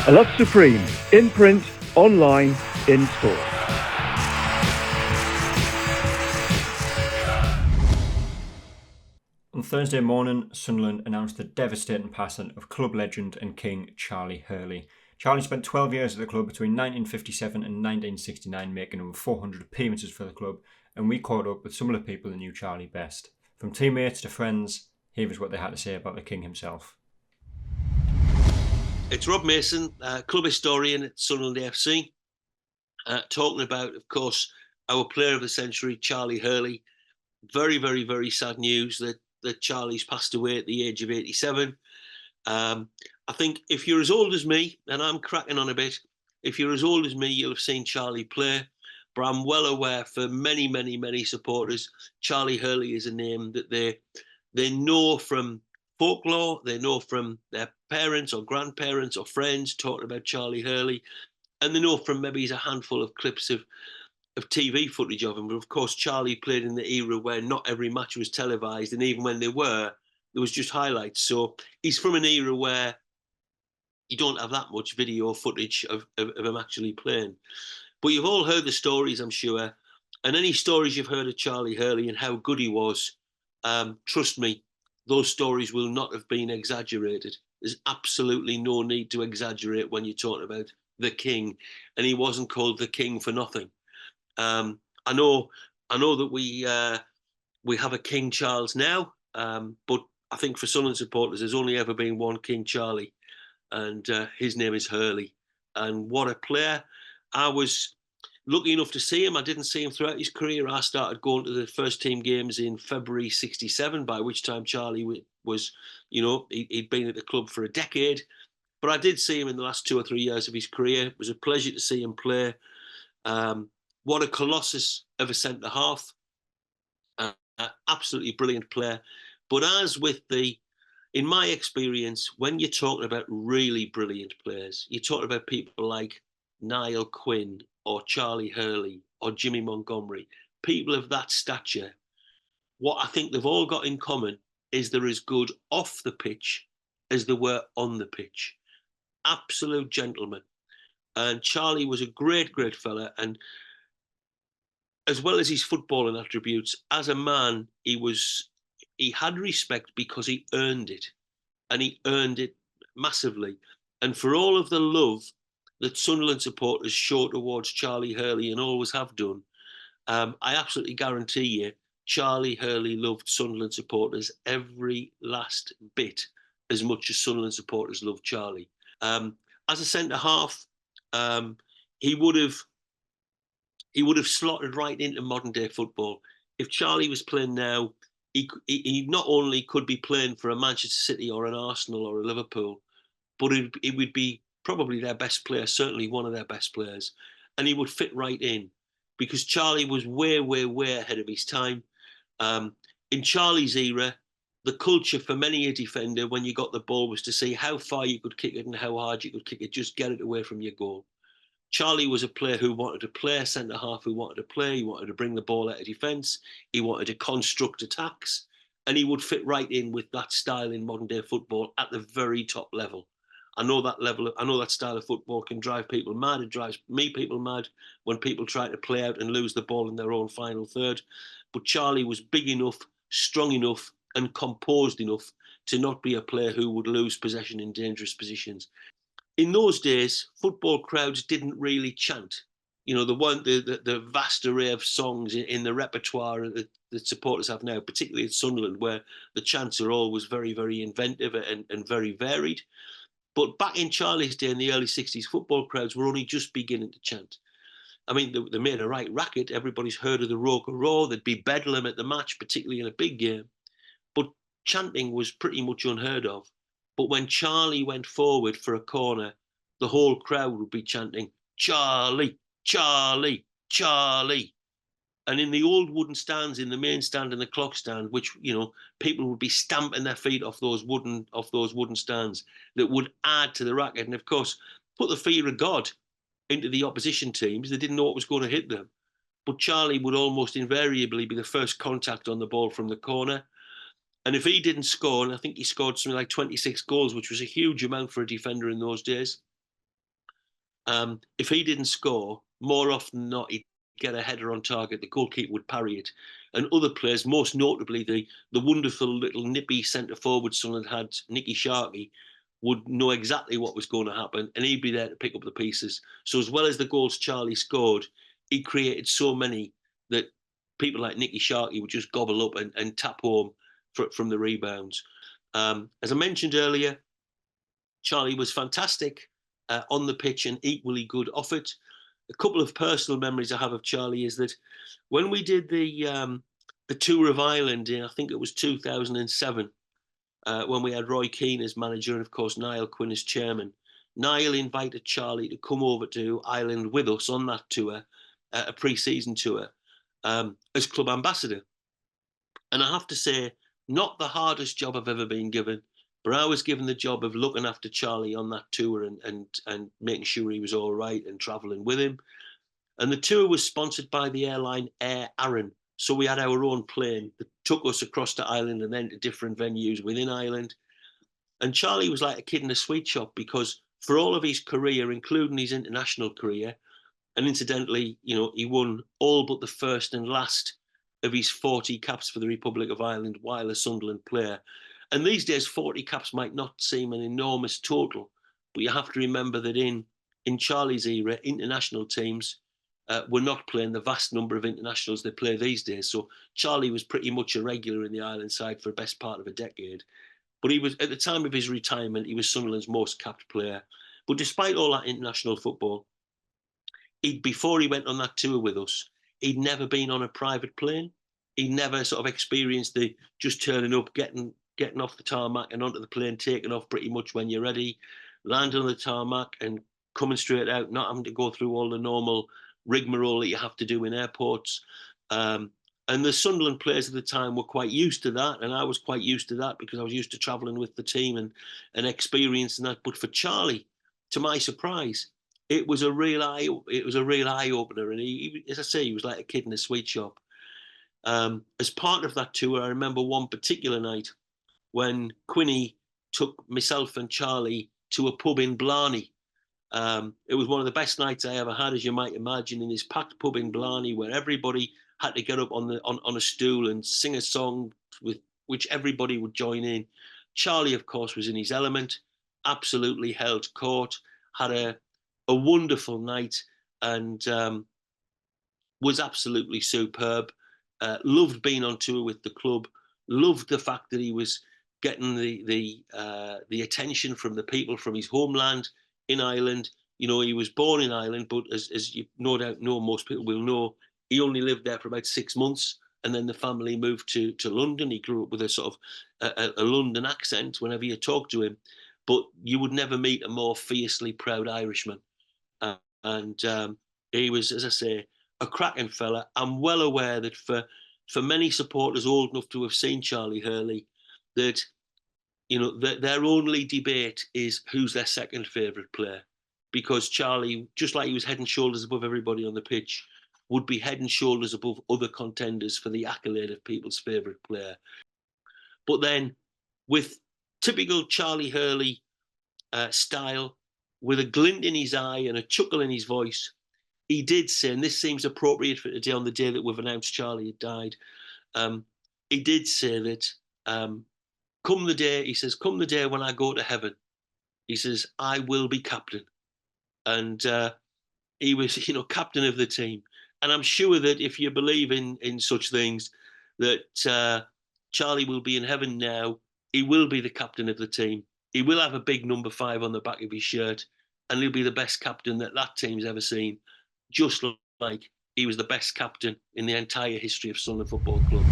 A Love Supreme, in print, online, in store. On Thursday morning, Sunderland announced the devastating passing of club legend and king Charlie Hurley. Charlie spent 12 years at the club between 1957 and 1969, making over 400 appearances for the club, and we caught up with some of the people that knew Charlie best. From teammates to friends, here was what they had to say about the king himself. It's Rob Mason, club historian at Sunderland FC, talking about, of course, our player of the century, Charlie Hurley. Very, very, very sad news that Charlie's passed away at the age of 87. I think if you're as old as me, and I'm cracking on a bit, if you're as old as me, you'll have seen Charlie play. But I'm well aware for many, many, many supporters, Charlie Hurley is a name that they know from folklore, they know from their parents or grandparents or friends talking about Charlie Hurley, and they know from maybe a handful of clips of TV footage of him. But of course, Charlie played in the era where not every match was televised, and even when they were, there was just highlights. So he's from an era where you don't have that much video footage of him actually playing. But you've all heard the stories, I'm sure, and any stories you've heard of Charlie Hurley and how good he was, trust me, those stories will not have been exaggerated. There's absolutely no need to exaggerate when you're talking about the king, and he wasn't called the king for nothing. I know that we have a King Charles now, but I think for Sunderland supporters, there's only ever been one King Charlie, and his name is Hurley. And what a player! I was lucky enough to see him. I didn't see him throughout his career. I started going to the first team games in February '67, by which time Charlie was, he'd been at the club for a decade. But I did see him in the last 2 or 3 years of his career. It was a pleasure to see him play. What a colossus of a centre-half. Absolutely brilliant player. But as with in my experience, when you're talking about really brilliant players, you're talking about people like Niall Quinn or Charlie Hurley or Jimmy Montgomery, people of that stature, what I think they've all got in common is they're as good off the pitch as they were on the pitch. Absolute gentlemen. And Charlie was a great, great fella. And as well as his footballing attributes, as a man, he had respect because he earned it, and he earned it massively. And for all of the love that Sunderland supporters show towards Charlie Hurley and always have done, I absolutely guarantee you, Charlie Hurley loved Sunderland supporters every last bit as much as Sunderland supporters loved Charlie. As a centre half, he would have slotted right into modern day football. If Charlie was playing now, he not only could be playing for a Manchester City or an Arsenal or a Liverpool, but it would be probably their best player, certainly one of their best players, and he would fit right in because Charlie was way, way, way ahead of his time. In Charlie's era, the culture for many a defender when you got the ball was to see how far you could kick it and how hard you could kick it, just get it away from your goal. Charlie was a player who wanted to play, a centre-half who wanted to play, he wanted to bring the ball out of defence, he wanted to construct attacks, and he would fit right in with that style in modern-day football at the very top level. I know that style of football can drive people mad. It drives people mad when people try to play out and lose the ball in their own final third. But Charlie was big enough, strong enough, and composed enough to not be a player who would lose possession in dangerous positions. In those days, football crowds didn't really chant. The vast array of songs in the repertoire that supporters have now, particularly at Sunderland, where the chants are always very, very inventive and very varied. But back in Charlie's day in the early 60s, football crowds were only just beginning to chant. I mean, they made a right racket. Everybody's heard of the Roker Roar. There'd be bedlam at the match, particularly in a big game. But chanting was pretty much unheard of. But when Charlie went forward for a corner, the whole crowd would be chanting, Charlie, Charlie, Charlie. And in the old wooden stands, in the main stand and the clock stand, which, people would be stamping their feet off those wooden stands, that would add to the racket. And of course, put the fear of God into the opposition teams. They didn't know what was going to hit them. But Charlie would almost invariably be the first contact on the ball from the corner. And if he didn't score, and I think he scored something like 26 goals, which was a huge amount for a defender in those days, If he didn't score, more often than not, he'd get a header on target. The goalkeeper would parry it. And other players, most notably the wonderful little nippy centre forward Sunderland had, Nicky Sharkey, would know exactly what was going to happen, and he'd be there to pick up the pieces. So as well as the goals Charlie scored, he created so many that people like Nicky Sharkey would just gobble up and tap home from the rebounds. As I mentioned earlier, Charlie was fantastic on the pitch and equally good off it. A couple of personal memories I have of Charlie is that when we did the tour of Ireland in, I think it was 2007, when we had Roy Keane as manager and, of course, Niall Quinn as chairman. Niall invited Charlie to come over to Ireland with us on that tour, a pre-season tour, as club ambassador. And I have to say, not the hardest job I've ever been given, but I was given the job of looking after Charlie on that tour and making sure he was all right and travelling with him. And the tour was sponsored by the airline Air Arran. So we had our own plane that took us across to Ireland and then to different venues within Ireland. And Charlie was like a kid in a sweet shop because for all of his career, including his international career, and incidentally, he won all but the first and last of his 40 caps for the Republic of Ireland while a Sunderland player. And these days, 40 caps might not seem an enormous total, but you have to remember that in Charlie's era, international teams were not playing the vast number of internationals they play these days. So Charlie was pretty much a regular in the Ireland side for the best part of a decade. But he was, at the time of his retirement, he was Sunderland's most capped player. But despite all that international football, before he went on that tour with us, he'd never been on a private plane. He'd never sort of experienced the just turning up, getting off the tarmac and onto the plane, taking off pretty much when you're ready, landing on the tarmac and coming straight out, not having to go through all the normal rigmarole that you have to do in airports. And the Sunderland players at the time were quite used to that, and I was quite used to that because I was used to travelling with the team and experiencing that. But for Charlie, to my surprise, it was a real eye opener, and he, as I say, he was like a kid in a sweet shop. As part of that tour, I remember one particular night when Quinny took myself and Charlie to a pub in Blarney. It was one of the best nights I ever had, as you might imagine, in this packed pub in Blarney where everybody had to get up on a stool and sing a song with which everybody would join in. Charlie, of course, was in his element, absolutely held court, had a wonderful night, and was absolutely superb. Loved being on tour with the club. Loved the fact that he was getting the attention from the people from his homeland in Ireland. He was born in Ireland, but as you no doubt know, most people will know, he only lived there for about 6 months, and then the family moved to London. He grew up with a sort of a London accent whenever you talk to him, but you would never meet a more fiercely proud Irishman. And he was, as I say, a cracking fella. I'm well aware that for many supporters old enough to have seen Charlie Hurley, that their only debate is who's their second favourite player, because Charlie, just like he was head and shoulders above everybody on the pitch, would be head and shoulders above other contenders for the accolade of people's favourite player. But then, with typical Charlie Hurley style, with a glint in his eye and a chuckle in his voice, he did say, and this seems appropriate for today on the day that we've announced Charlie had died, he did say that come the day when I go to heaven, he says, I will be captain. And he was, captain of the team. And I'm sure that if you believe in such things, that Charlie will be in heaven now. He will be the captain of the team. He will have a big number 5 on the back of his shirt, and he'll be the best captain that team's ever seen, just like he was the best captain in the entire history of Sunderland Football Club.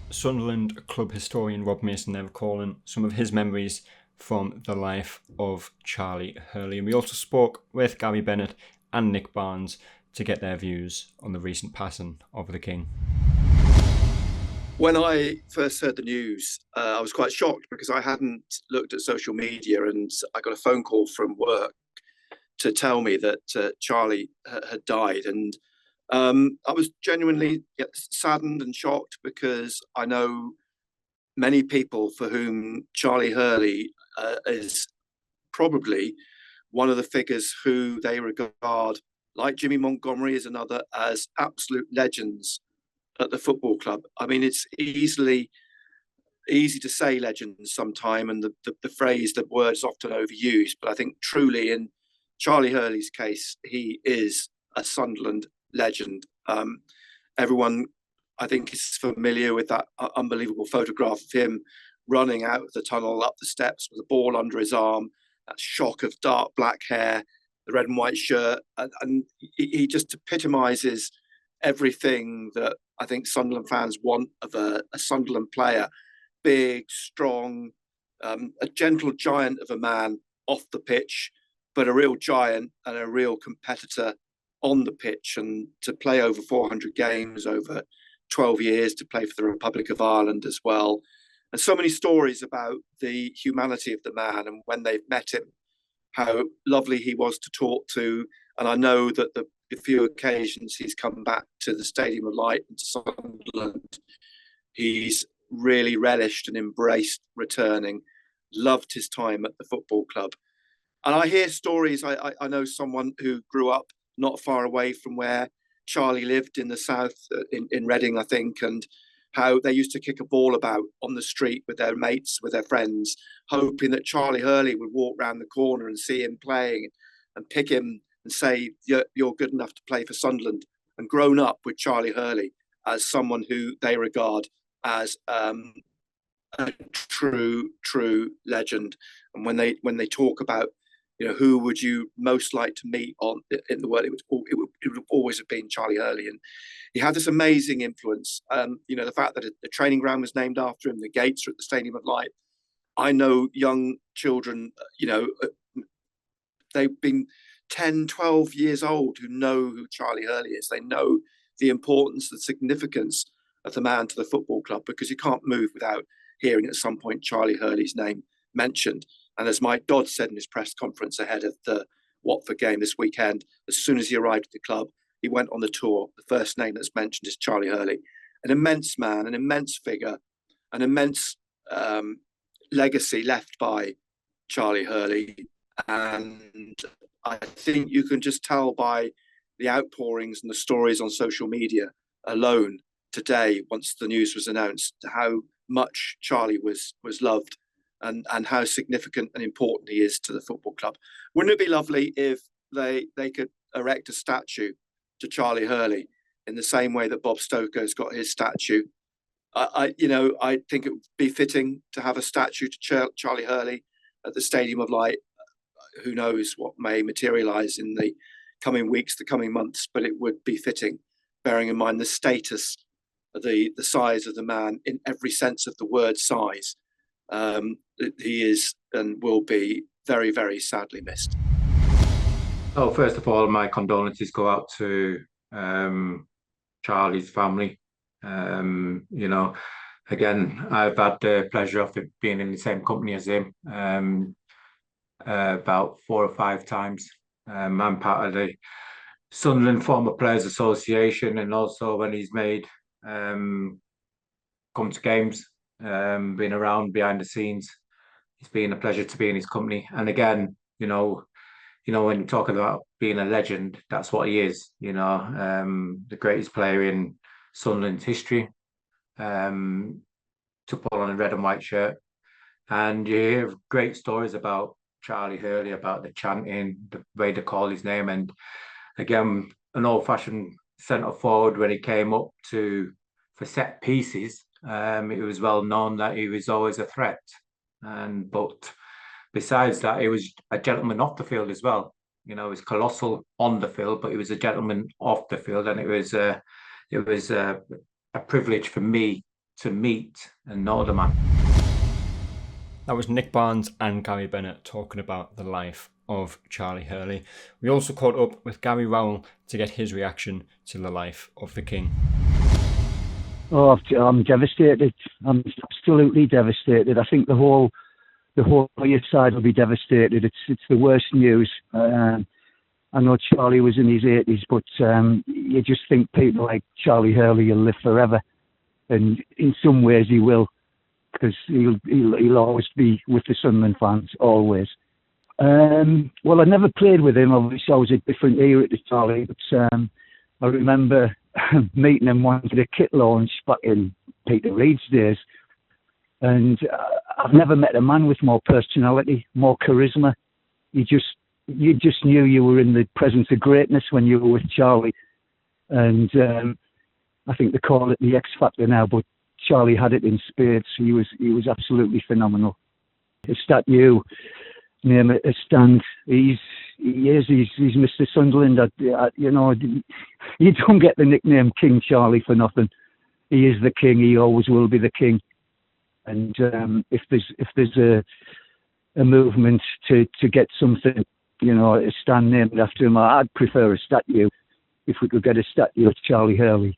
Sunderland club historian Rob Mason there recalling some of his memories from the life of Charlie Hurley. And we also spoke with Gary Bennett and Nick Barnes to get their views on the recent passing of the King. When I first heard the news, I was quite shocked because I hadn't looked at social media, and I got a phone call from work to tell me that Charlie had died. And I was genuinely saddened and shocked because I know many people for whom Charlie Hurley is probably one of the figures who they regard, like Jimmy Montgomery is another, as absolute legends at the football club. I mean, it's easy to say legends sometime, and the phrase, the word is often overused, but I think truly in Charlie Hurley's case, he is a Sunderland legend. Everyone, I think, is familiar with that unbelievable photograph of him running out of the tunnel, up the steps with a ball under his arm, that shock of dark black hair, the red and white shirt, and he just epitomises everything that I think Sunderland fans want of a Sunderland player. Big, strong, a gentle giant of a man off the pitch, but a real giant and a real competitor on the pitch. And to play over 400 games over 12 years, to play for the Republic of Ireland as well. And so many stories about the humanity of the man, and when they've met him, how lovely he was to talk to. And I know that the few occasions he's come back to the Stadium of Light and to Sunderland, he's really relished and embraced returning, loved his time at the football club. And I hear stories, I know someone who grew up not far away from where Charlie lived in the south, in Reading, I think, and how they used to kick a ball about on the street with their mates, with their friends, hoping that Charlie Hurley would walk round the corner and see him playing and pick him and say, you're good enough to play for Sunderland, and grown up with Charlie Hurley as someone who they regard as a true legend. And when they talk about, who would you most like to meet in the world, it would always have been Charlie Hurley. And he had this amazing influence. The fact that the training ground was named after him, the gates are at the Stadium of Light. I know young children, they've been 10, 12 years old who know who Charlie Hurley is. They know the importance, the significance of the man to the football club, because you can't move without hearing at some point Charlie Hurley's name mentioned. And as Mike Dodd said in his press conference ahead of the Watford game this weekend, as soon as he arrived at the club, he went on the tour. The first name that's mentioned is Charlie Hurley. An immense man, an immense figure, an immense legacy left by Charlie Hurley. And I think you can just tell by the outpourings and the stories on social media alone today, once the news was announced, how much Charlie was loved and how significant and important he is to the football club. Wouldn't it be lovely if they could erect a statue to Charlie Hurley in the same way that Bob Stoker's got his statue? I think it would be fitting to have a statue to Charlie Hurley at the Stadium of Light. Who knows what may materialise in the coming weeks, the coming months, but it would be fitting, bearing in mind the status, the size of the man in every sense of the word size. He is and will be very, very sadly missed. Oh, first of all, my condolences go out to Charlie's family. Again, I've had the pleasure of being in the same company as him about 4 or 5 times. I'm part of the Sunderland Former Players Association, and also when he's made come to games, been around behind the scenes. It's been a pleasure to be in his company. And again, when you're talking about being a legend, that's what he is. The greatest player in Sunderland's history. To put on a red and white shirt, and you hear great stories about Charlie Hurley, about the chanting, the way they call his name, and again, an old-fashioned centre forward when he came up for set pieces. It was well known that he was always a threat, but besides that, he was a gentleman off the field as well. He was colossal on the field, but he was a gentleman off the field, and it was a privilege for me to meet and know the man. That was Nick Barnes and Gary Bennett talking about the life of Charlie Hurley. We also caught up with Gary Rowell to get his reaction to the life of the King. Oh, I'm devastated. I'm absolutely devastated. I think the whole Leeds side will be devastated. It's the worst news. I know Charlie was in his 80s, but you just think people like Charlie Hurley will live forever, and in some ways he will, because he'll always be with the Sunderland fans, always. Well, I never played with him. Obviously, I was a different era at the time. But I remember meeting him once at a kit launch back in Peter Reid's days. And I've never met a man with more personality, more charisma. You just knew you were in the presence of greatness when you were with Charlie. And I think they call it the X Factor now, but Charlie had it in spades. He was absolutely phenomenal. A statue, name it, a stand. He's Mr. Sunderland. You know, you don't get the nickname King Charlie for nothing. He is the king. He always will be the king. And if there's a movement to get something, you know, a stand named after him, I'd prefer a statue. If we could get a statue of Charlie Hurley,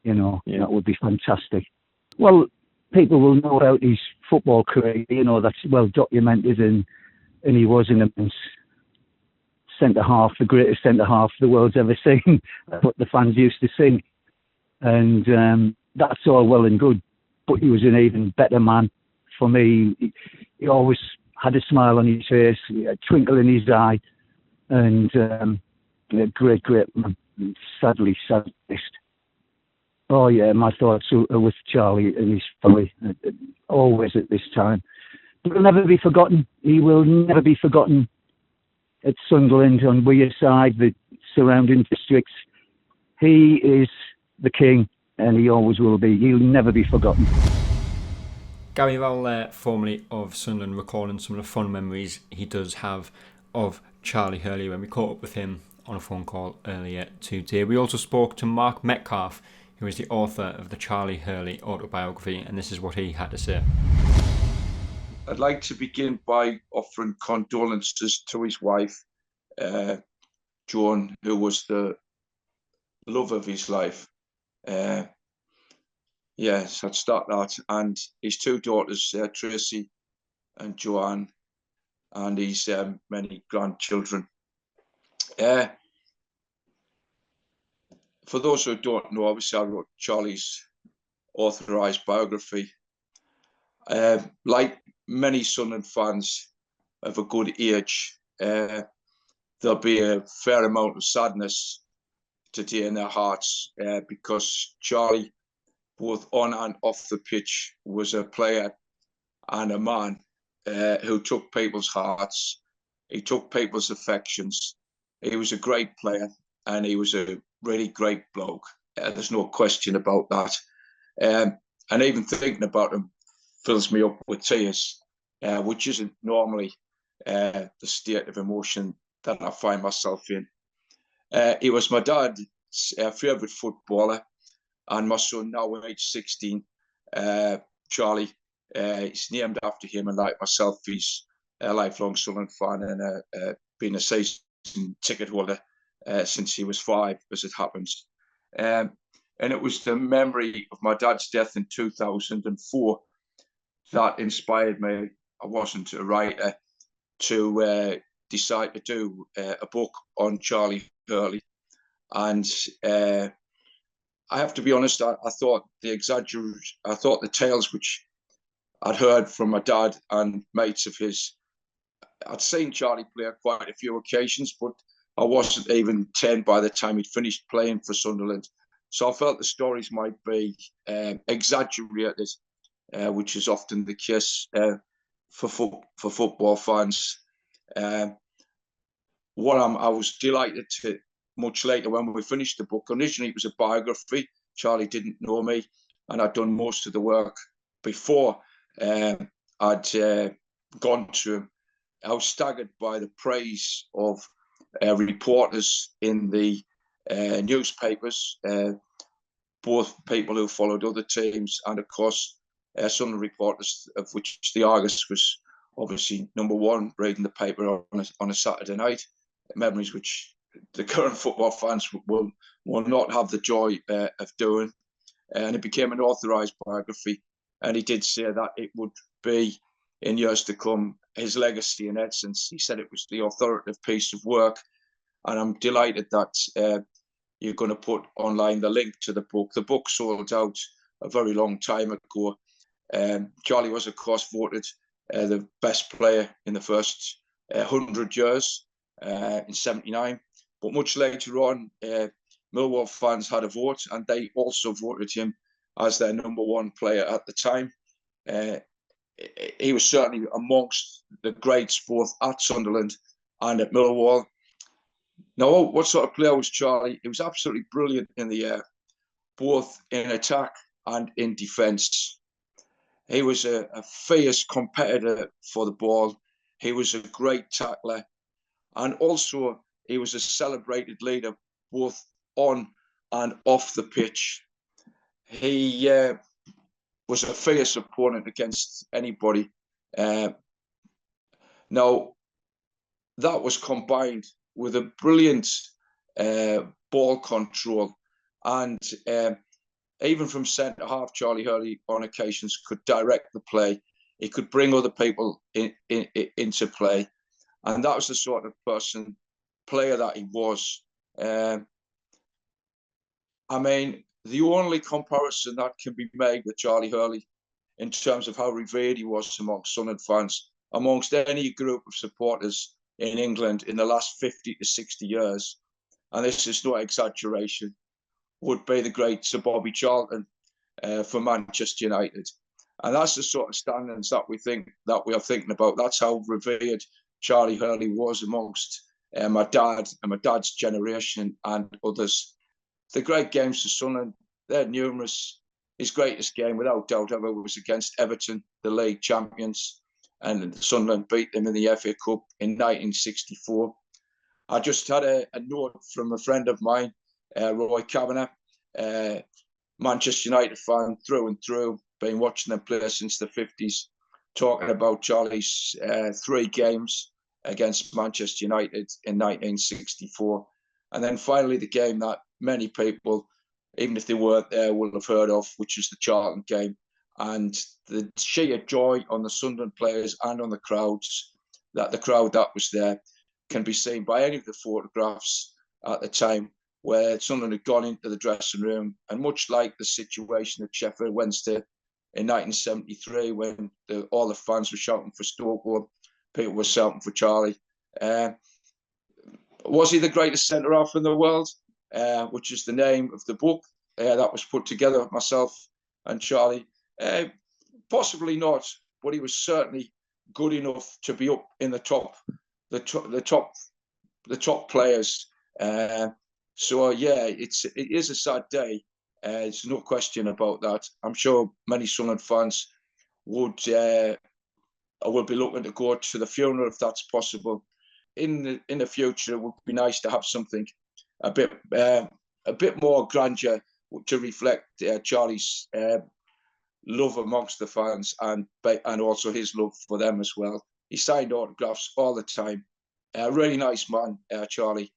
you know, that would be fantastic. Well, people will know about his football career, you know, that's well documented, and he was an immense centre-half, the greatest centre-half the world's ever seen. That's what the fans used to sing. And that's all well and good, but he was an even better man for me. He always had a smile on his face, a twinkle in his eye, and a great man. Sadly missed. Oh yeah, my thoughts are with Charlie and his family, always at this time. But he'll never be forgotten. He will never be forgotten at Sunderland, on Wearside, the surrounding districts. He is the king, and he always will be. He'll never be forgotten. Gary Rowell there, formerly of Sunderland, recalling some of the fond memories he does have of Charlie Hurley when we caught up with him on a phone call earlier today. We also spoke to Mark Metcalfe, who is the author of the Charlie Hurley autobiography, and this is what he had to say. I'd like to begin by offering condolences to his wife, Joan, who was the love of his life. Yes, I'd start that. And his two daughters, Tracy and Joanne, and his many grandchildren. For those who don't know, obviously I wrote Charlie's authorised biography. Like many Sunderland fans of a good age, there'll be a fair amount of sadness today in their hearts because Charlie, both on and off the pitch, was a player and a man who took people's hearts. He took people's affections. He was a great player and he was a really great bloke. There's no question about that. And even thinking about him fills me up with tears, which isn't normally the state of emotion that I find myself in. He was my dad's favourite footballer, and my son, now at age 16, Charlie, is named after him, and like myself, he's a lifelong Sunderland fan and been a season ticket holder since he was 5, as it happens. And it was the memory of my dad's death in 2004 that inspired me. I wasn't a writer, to decide to do a book on Charlie Hurley. And I have to be honest, I thought the tales which I'd heard from my dad and mates of his, I'd seen Charlie play on quite a few occasions, but I wasn't even 10 by the time he'd finished playing for Sunderland. So I felt the stories might be exaggerated, which is often the case for football fans. I was delighted to, much later when we finished the book, initially it was a biography. Charlie didn't know me, and I'd done most of the work before I'd gone to him. I was staggered by the praise of reporters in the newspapers, both people who followed other teams and, of course, some reporters, of which the Argus was obviously number one, reading the paper on a Saturday night. Memories which the current football fans will not have the joy of doing. And it became an authorised biography. And he did say that it would be, in years to come, his legacy in essence. He said it was the authoritative piece of work. And I'm delighted that you're going to put online the link to the book. The book sold out a very long time ago. Charlie was, of course, voted the best player in the first 100 years in '79. But much later on, Millwall fans had a vote, and they also voted him as their #1 player at the time. He was certainly amongst the greats both at Sunderland and at Millwall. Now, what sort of player was Charlie? He was absolutely brilliant in the air, both in attack and in defence. He was a fierce competitor for the ball. He was a great tackler. And also, he was a celebrated leader, both on and off the pitch. He was a fierce opponent against anybody. Now, that was combined with a brilliant ball control. And even from centre-half, Charlie Hurley on occasions could direct the play. He could bring other people into play. And that was the sort of player that he was. I mean, the only comparison that can be made with Charlie Hurley in terms of how revered he was amongst Sunderland fans, amongst any group of supporters in England in the last 50 to 60 years, and this is no exaggeration, would be the great Sir Bobby Charlton for Manchester United. And that's the sort of standards that we are thinking about. That's how revered Charlie Hurley was amongst my dad and my dad's generation and others. The great games for Sunderland, they're numerous. His greatest game, without doubt, ever was against Everton, the league champions, and Sunderland beat them in the FA Cup in 1964. I just had a note from a friend of mine, Roy Kavanagh, Manchester United fan through and through, been watching them play since the 50s, talking about Charlie's 3 games against Manchester United in 1964. And then finally the game that many people, even if they weren't there, will have heard of, which is the Charlton game. And the sheer joy on the Sunderland players and on the crowds, that the crowd that was there can be seen by any of the photographs at the time where Sunderland had gone into the dressing room. And much like the situation at Sheffield Wednesday in 1973, when all the fans were shouting for Stokewell, people were shouting for Charlie. Was he the greatest centre-half in the world? Which is the name of the book that was put together with myself and Charlie. Possibly not, but he was certainly good enough to be up in the top players. So yeah, it is a sad day. There's no question about that. I'm sure many Sunderland fans will be looking to go to the funeral if that's possible. In the future, it would be nice to have something a bit more grandeur to reflect Charlie's love amongst the fans and also his love for them as well. He signed autographs all the time. Really nice man, Charlie.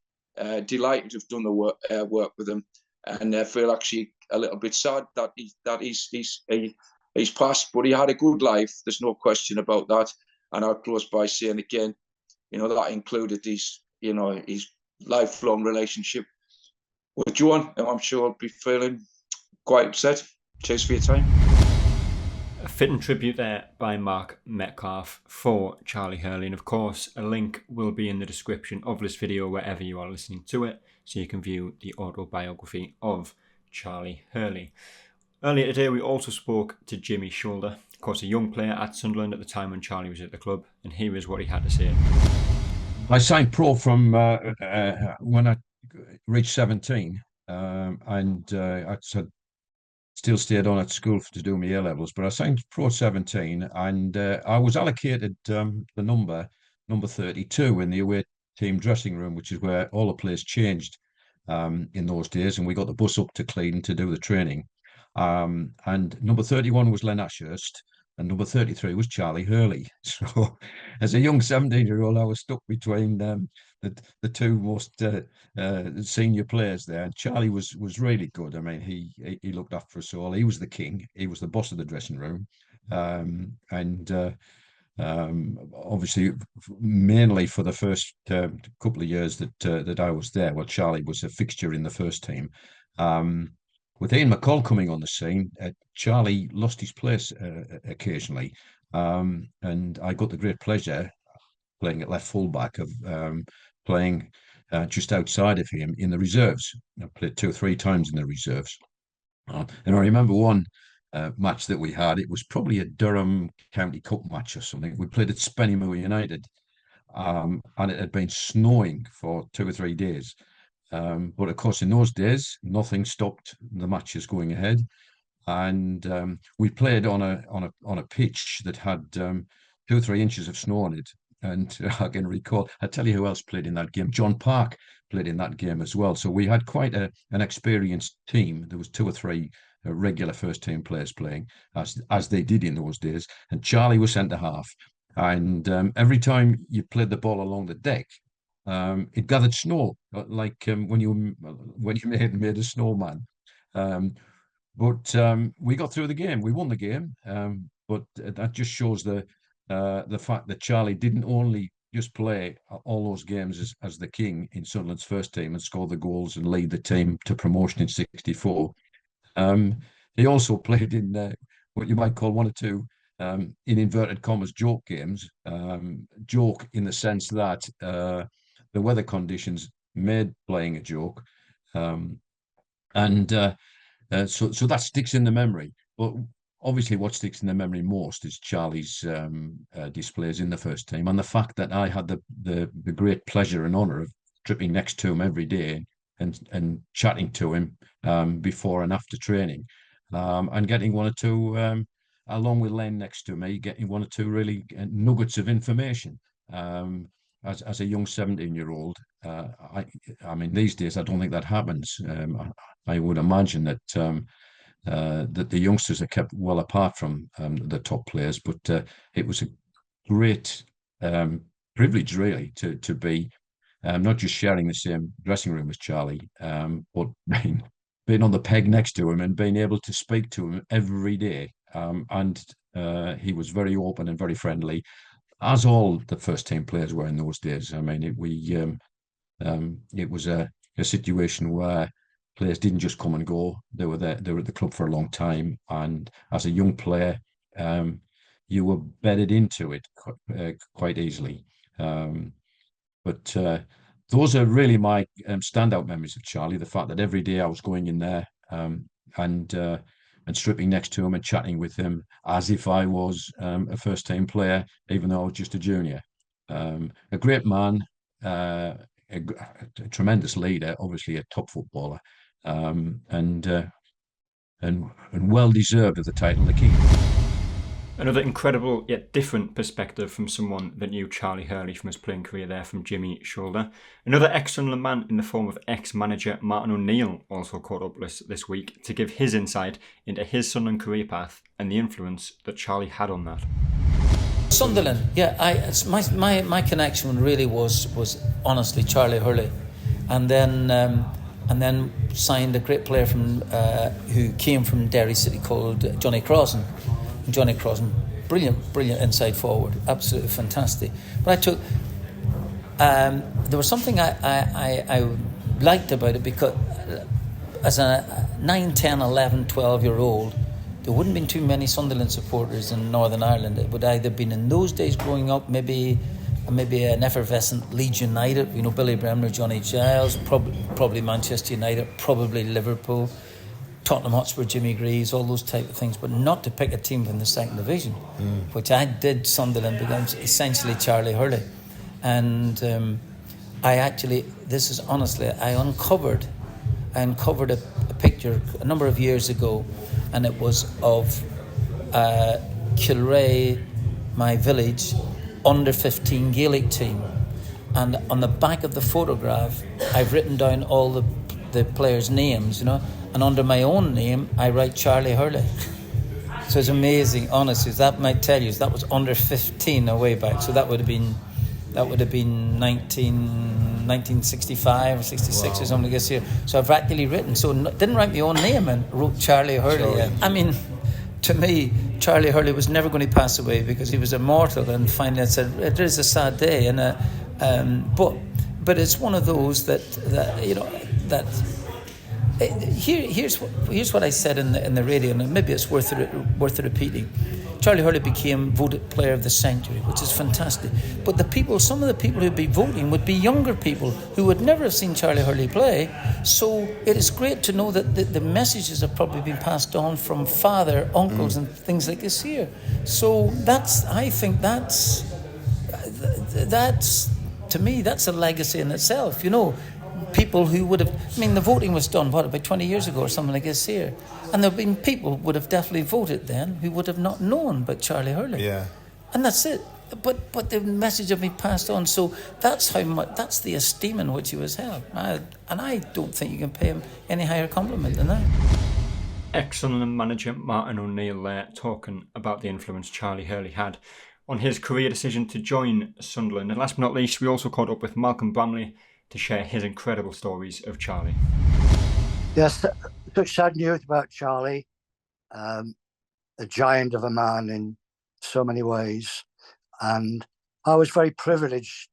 Delighted to have done the work with him, and I feel actually a little bit sad that he's passed. But he had a good life. There's no question about that. And I'll close by saying again, that included his lifelong relationship with Joan, and I'm sure I'll be feeling quite upset. Cheers for your time. A fitting tribute there by Mark Metcalfe for Charlie Hurley, and of course a link will be in the description of this video wherever you are listening to it, so you can view the autobiography of Charlie Hurley. Earlier today we also spoke to Jimmy Shoulder, of course a young player at Sunderland at the time when Charlie was at the club, and here is what he had to say. I signed pro from when I reached 17, and I still stayed on at school to do my A-levels, but I signed pro 17, and I was allocated the number 32 in the away team dressing room, which is where all the players changed in those days, and we got the bus up to Clean to do the training. And number 31 was Len Ashurst, and number 33 was Charlie Hurley. So as a young 17-year-old, I was stuck between the two most senior players there. And Charlie was really good. I mean, he looked after us all. He was the king. He was the boss of the dressing room. Obviously, mainly for the first couple of years that I was there, well, Charlie was a fixture in the first team. With Ian McCall coming on the scene, Charlie lost his place occasionally, and I got the great pleasure playing at left fullback, of playing just outside of him in the reserves. I played 2 or 3 times in the reserves. And I remember one match that we had. It was probably a Durham County Cup match or something. We played at Spennymoor United, and it had been snowing for 2 or 3 days. But of course, in those days, nothing stopped the matches going ahead, and we played on a pitch that had 2 or 3 inches of snow on it. And I can recall, I tell you who else played in that game. John Park played in that game as well. So we had quite an experienced team. There was 2 or 3 regular first team players playing, as they did in those days. And Charlie was centre half. And every time you played the ball along the deck, it gathered snow, like when you made a snowman. But we got through the game. We won the game. But that just shows the fact that Charlie didn't only just play all those games as the king in Sunderland's first team and score the goals and lead the team to promotion in '64. He also played in what you might call 1 or 2, in inverted commas, joke games. Joke in the sense that the weather conditions made playing a joke. So that sticks in the memory. But obviously what sticks in the memory most is Charlie's displays in the first team, and the fact that I had the great pleasure and honour of tripping next to him every day and chatting to him before and after training, and getting 1 or 2, along with Len next to me, getting 1 or 2 really nuggets of information. As a young 17-year-old, I mean, these days I don't think that happens. I would imagine that that the youngsters are kept well apart from the top players, but it was a great privilege, really, to be not just sharing the same dressing room as Charlie, but being on the peg next to him and being able to speak to him every day. And he was very open and very friendly, as all the first team players were in those days. I mean, it was a situation where players didn't just come and go. They were there. They were at the club for a long time, and as a young player, you were bedded into it quite easily. But those are really my standout memories of Charlie. The fact that every day I was going in there and stripping next to him and chatting with him as if I was a first team player, even though I was just a junior. A great man, a tremendous leader, obviously a top footballer. And well deserved of the title, the king. Another incredible yet different perspective from someone that knew Charlie Hurley from his playing career there, from Jimmy Shoulder. Another ex-Sunderland man in the form of ex-manager Martin O'Neill also caught up with us this week to give his insight into his Sunderland career path and the influence that Charlie had on that. Sunderland, yeah, my connection really was honestly Charlie Hurley, and then signed a great player from who came from Derry City called Johnny Crossan. Johnny Crossan, brilliant inside forward, absolutely fantastic. But I took there was something I liked about it, because as a 9, 10, 11, 12-year-old, there wouldn't have been too many Sunderland supporters in Northern Ireland. It would either been in those days growing up, maybe an effervescent Leeds United, Billy Bramley, Johnny Giles, probably Manchester United, probably Liverpool, Tottenham Hotspur, Jimmy Greaves, all those type of things, but not to pick a team from the second division, which I did. Sunderland becomes essentially Charlie Hurley. And I uncovered a picture a number of years ago, and it was of Kilray, my village, under 15 Gaelic team. And on the back of the photograph, I've written down all the players' names, and under my own name, I write Charlie Hurley. So it's amazing, honestly. That might tell you, that was under 15 a way back. So that would have been 1965 or 66 or something, I guess here. So I've actually written, didn't write my own name and wrote Charlie Hurley. I mean, to me, Charlie Hurley was never going to pass away because he was immortal. And finally, I said, it is a sad day, but it's one of those that here's what I said in the radio, and maybe it's worth repeating. Charlie Hurley became voted Player of the Century, which is fantastic. But some of the people who'd be voting would be younger people who would never have seen Charlie Hurley play. So it is great to know that the messages have probably been passed on from father, uncles, and things like this here. So I think that's to me, that's a legacy in itself. People who would have, the voting was done, about 20 years ago or something like this here. And there have been people would have definitely voted then who would have not known about Charlie Hurley. Yeah. And that's it. But the message have been passed on. So that's that's the esteem in which he was held. And I don't think you can pay him any higher compliment than that. Ex-Sunderland manager Martin O'Neill there talking about the influence Charlie Hurley had on his career decision to join Sunderland. And last but not least, we also caught up with Malcom Bramley to share his incredible stories of Charlie. Yes, such sad news about Charlie, a giant of a man in so many ways. And I was very privileged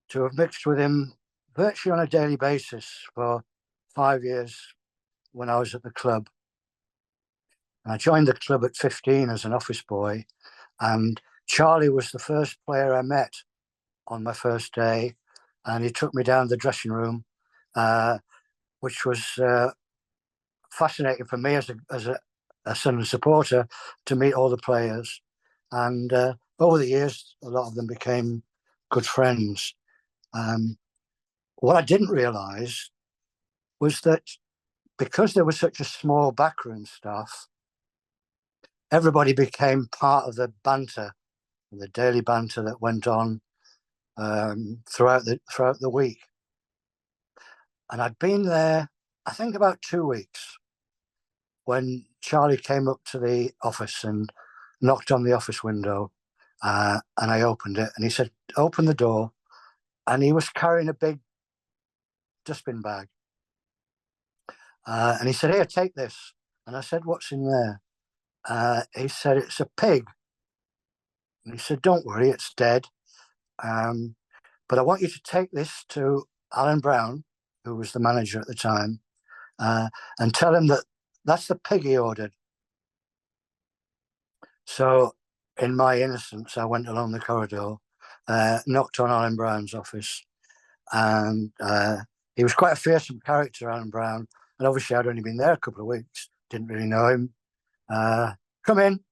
to have mixed with him virtually on a daily basis for 5 years when I was at the club. I joined the club at 15 as an office boy, and Charlie was the first player I met on my first day. And he took me down the dressing room, which was fascinating for me as a Sunderland supporter to meet all the players. And over the years, a lot of them became good friends. What I didn't realise was that because there was such a small backroom staff, everybody became part of the banter, the daily banter that went on throughout the week. And I'd been there, I think, about 2 weeks when Charlie came up to the office and knocked on the office window, and I opened it, and he said, "Open the door," and he was carrying a big dustbin bag, and he said, "Here, take this." And I said, "What's in there?" He said, "It's a pig." And he said, "Don't worry, it's dead. But I want you to take this to Alan Brown, who was the manager at the time, and tell him that that's the pig he ordered." So in my innocence, I went along the corridor, knocked on Alan Brown's office, and he was quite a fearsome character, Alan Brown. And obviously I'd only been there a couple of weeks, didn't really know him. "Come in."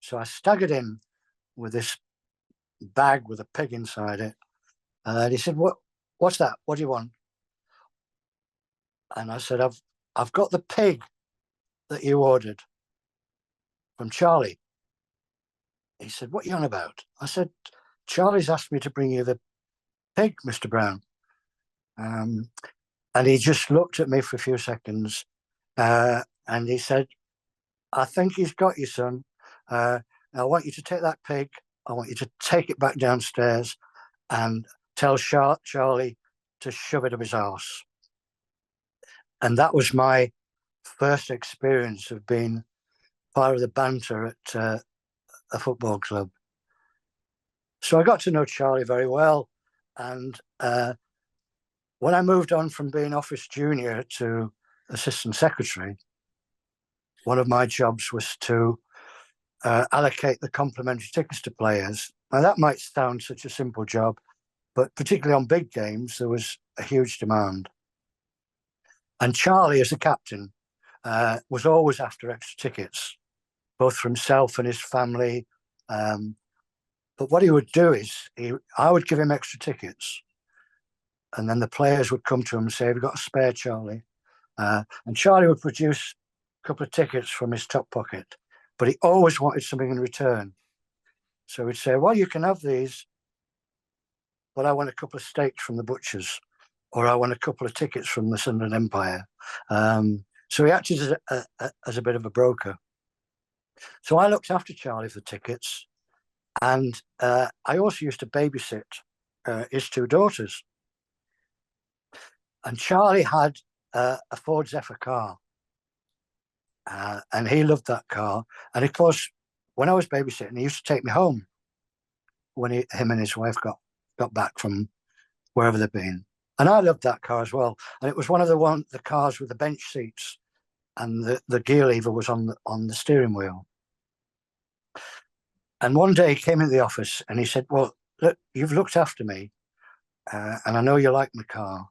So I staggered in with this bag with a pig inside it. And he said, "What's that? What do you want?" And I said, I've got the pig that you ordered from Charlie." He said, "What are you on about?" I said, "Charlie's asked me to bring you the pig, Mr. Brown." And he just looked at me for a few seconds, and he said, "I think he's got you, son. I want you to take that pig. I want you to take it back downstairs and tell Charlie to shove it up his arse." And that was my first experience of being part of the banter at a football club. So I got to know Charlie very well. And when I moved on from being office junior to assistant secretary, one of my jobs was to allocate the complimentary tickets to players. Now that might sound such a simple job, but particularly on big games, there was a huge demand. And Charlie, as the captain, was always after extra tickets, both for himself and his family. But what he would do is, I would give him extra tickets, and then the players would come to him and say, "Have you got a spare, Charlie?" And Charlie would produce a couple of tickets from his top pocket, but he always wanted something in return. So he'd say, "Well, you can have these, but I want a couple of steaks from the butchers, or I want a couple of tickets from the Sunderland Empire." So he acted as a bit of a broker. So I looked after Charlie for tickets, and I also used to babysit his two daughters. And Charlie had a Ford Zephyr car, and he loved that car. And of course, when I was babysitting, he used to take me home when him and his wife got back from wherever they'd been. And I loved that car as well. And it was one of the cars with the bench seats, and the gear lever was on the steering wheel. And one day he came into the office and he said, well, look, you've looked after me, and I know you like my car.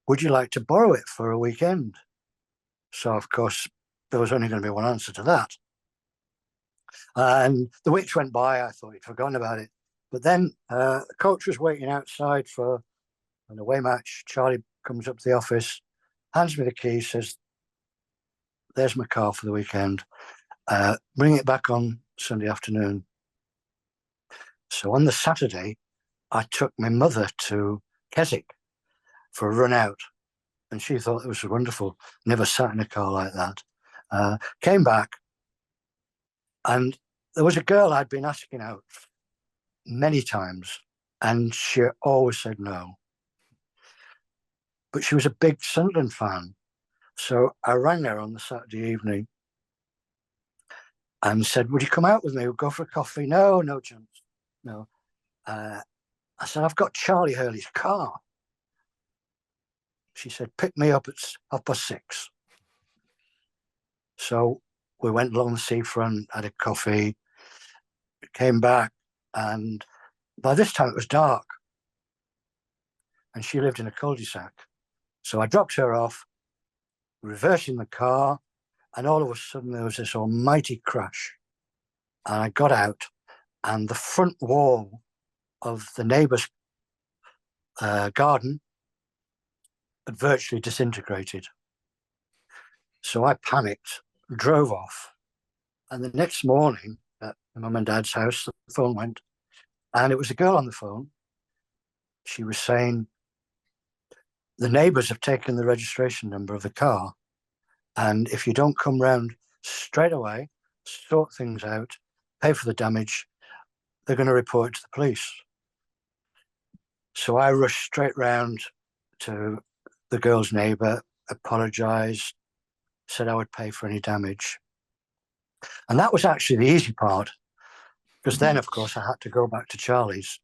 Would you like to borrow it for a weekend? So, of course, there was only going to be one answer to that. And the weeks went by. I thought he'd forgotten about it. But then the coach was waiting outside for an away match. Charlie comes up to the office, hands me the key, says, there's my car for the weekend. Bring it back on Sunday afternoon. So on the Saturday, I took my mother to Keswick for a run out. And she thought it was wonderful. Never sat in a car like that. Came back, and there was a girl I'd been asking out many times, and she always said no. But she was a big Sunderland fan. So I rang her on the Saturday evening and said, would you come out with me? We'll go for a coffee. No chance. No. I said, I've got Charlie Hurley's car. She said, pick me up at 6:30. So we went along the seafront, had a coffee, came back, and by this time it was dark. And she lived in a cul-de-sac. So I dropped her off, reversing the car, and all of a sudden there was this almighty crash. And I got out, and the front wall of the neighbour's garden had virtually disintegrated. So I panicked, drove off, and the next morning at my mum and dad's house, the phone went, and it was a girl on the phone. She was saying, the neighbours have taken the registration number of the car, and if you don't come round straight away, sort things out, pay for the damage, they're going to report it to the police. So I rushed straight round to the girl's neighbour, apologised, said I would pay for any damage. And that was actually the easy part, because then, of course, I had to go back to Charlie's.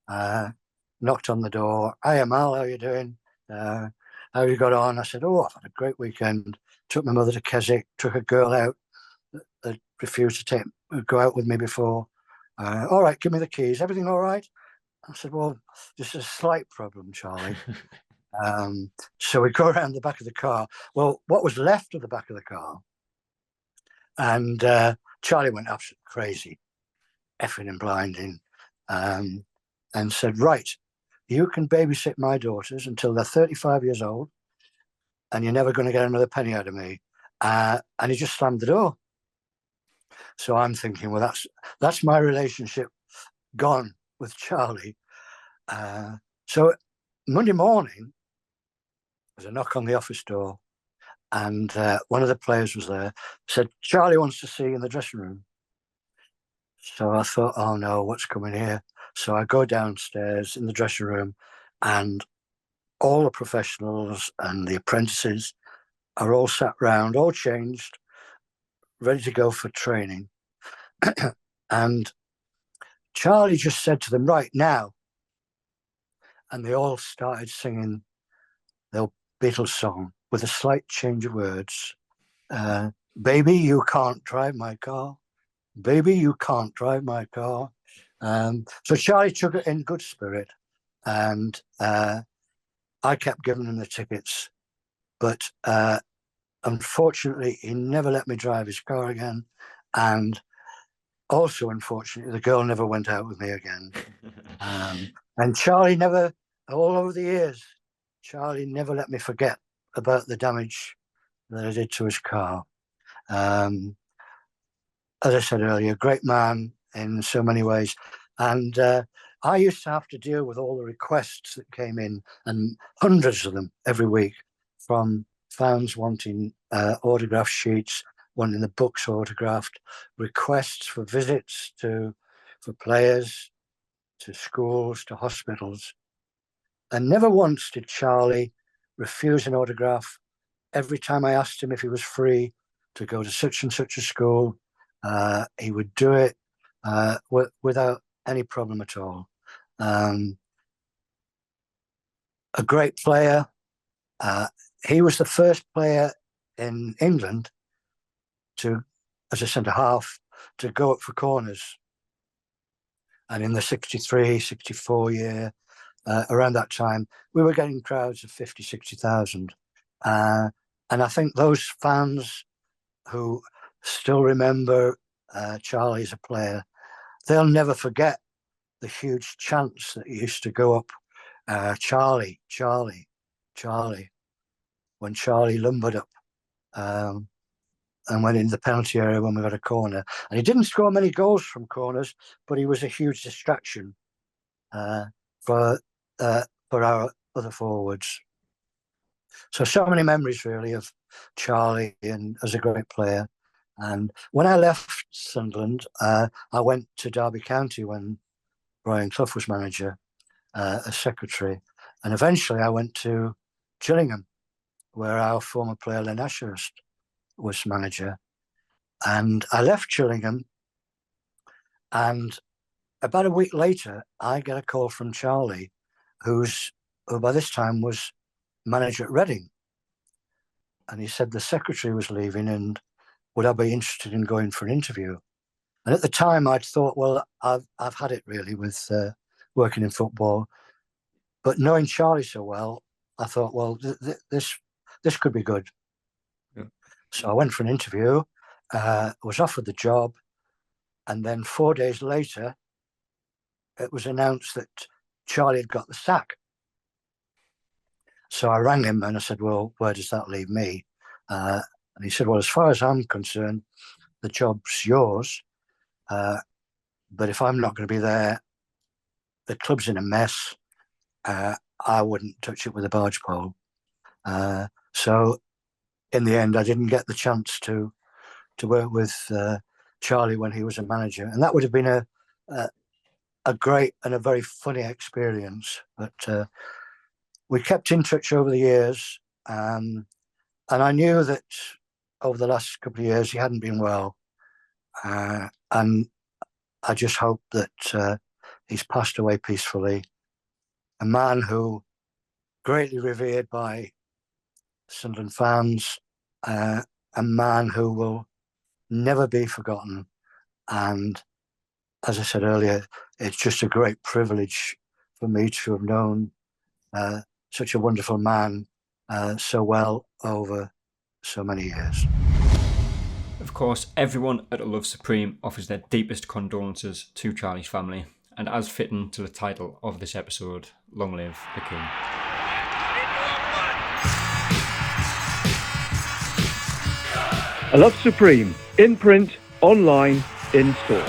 Knocked on the door. Hiya, Mal, how are you doing? How have you got on? I said, I've had a great weekend. Took my mother to Keswick, took a girl out that refused to go out with me before. All right, give me the keys. Everything all right? I said, well, just a slight problem, Charlie. So we go around the back of the car. Well, what was left of the back of the car? And Charlie went absolutely crazy, effing and blinding, and said, right, you can babysit my daughters until they're 35 years old, and you're never going to get another penny out of me. And he just slammed the door. So I'm thinking, well, that's my relationship gone with Charlie. So Monday morning, there's a knock on the office door, and one of the players was there, said, Charlie wants to see you in the dressing room. So I thought, oh no, what's coming here? So I go downstairs in the dressing room, and all the professionals and the apprentices are all sat round, all changed, ready to go for training. And Charlie just said to them, right now. And they all started singing the Beatles song with a slight change of words. Baby, you can't drive my car. Baby, you can't drive my car. So Charlie took it in good spirit, and I kept giving him the tickets. But unfortunately, he never let me drive his car again. And also, unfortunately, the girl never went out with me again. And Charlie never, all over the years, Charlie never let me forget about the damage that I did to his car. As I said earlier, great man in so many ways. And I used to have to deal with all the requests that came in, and hundreds of them every week, from fans wanting autograph sheets, wanting the books autographed, requests for visits for players, to schools, to hospitals. And never once did Charlie refuse an autograph. Every time I asked him if he was free to go to such and such a school, he would do it without any problem at all. a great player. He was the first player in England to, as a centre-half, to go up for corners. And in the 63, 64 year, around that time, we were getting crowds of 50, 60,000. And I think those fans who still remember Charlie as a player, they'll never forget the huge chants that used to go up, Charlie, Charlie, Charlie, when Charlie lumbered up and went into the penalty area when we got a corner. And he didn't score many goals from corners, but he was a huge distraction for our other forwards. So many memories really of Charlie and as a great player. And when I left Sunderland, I went to Derby County when Brian Clough was manager, as secretary. And eventually I went to Gillingham, where our former player Len Ashurst was manager. And I left Gillingham, and about a week later, I get a call from Charlie, who by this time was manager at Reading. And he said the secretary was leaving and would I be interested in going for an interview? And at the time I'd thought, well, I've had it really with working in football. But knowing Charlie so well, I thought, well, this could be good. Yeah. So I went for an interview, was offered the job, and then 4 days later, it was announced that Charlie had got the sack. So I rang him and I said, well, where does that leave me? And he said, well, as far as I'm concerned, the job's yours. But if I'm not going to be there, the club's in a mess. I wouldn't touch it with a barge pole. So in the end, I didn't get the chance to work with Charlie when he was a manager. And that would have been a great and a very funny experience. But we kept in touch over the years. And I knew that over the last couple of years, he hadn't been well. And I just hope that he's passed away peacefully. A man who greatly revered by Sunderland fans, a man who will never be forgotten. And as I said earlier, it's just a great privilege for me to have known such a wonderful man so well over so many years. Of course, everyone at Love Supreme offers their deepest condolences to Charlie's family, and as fitting to the title of this episode, long live the King. Love Supreme, in print, online, in store.